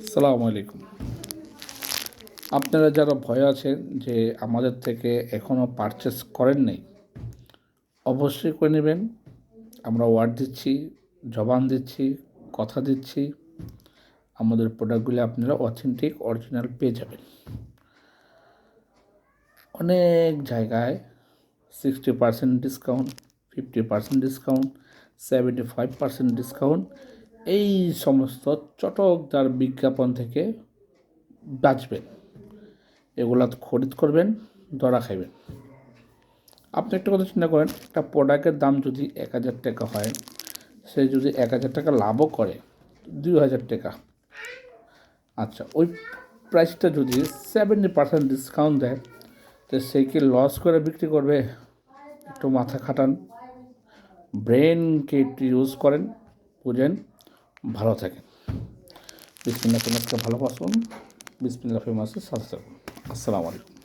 আসসালামু আলাইকুম। আপনারা যারা ভয়ে আছেন যে আমাদের থেকে এখনও পারচেস করেন নাই, অবশ্যই করে নেবেন। আমরা ওয়ার্ড দিচ্ছি, জবান দিচ্ছি, কথা দিচ্ছি, আমাদের প্রোডাক্টগুলি আপনারা অথেন্টিক অরিজিনাল পেয়ে যাবেন। অনেক জায়গায় 60% ডিসকাউন্ট, 50% ডিসকাউন্ট, 75% ডিসকাউন্ট, এই সমস্ত চটকদার বিজ্ঞাপন থেকে বাঁচবেন। এগুলা খরিদ করবেন, ধরা খাইবেন। আপনি একটা কথা চিন্তা করেন, একটা প্রোডাক্টের দাম যদি 1,000 টাকা হয়, সে যদি 1,000 টাকা লাভও করে 2,000 টাকা, আচ্ছা ওই প্রাইসটা যদি 70% ডিসকাউন্ট দেয়, তো সে কি লস করে বিক্রি করবে? একটু মাথা খাটান, ব্রেনকে একটু ইউজ করেন, বুঝেন, ভালো থাকেন। বিসমিল্লাহ ফেমাসকে ভালোবাসুন, বিসমিল্লাহ ফেমাসের সাথে থাকুন। আসসালামু আলাইকুম।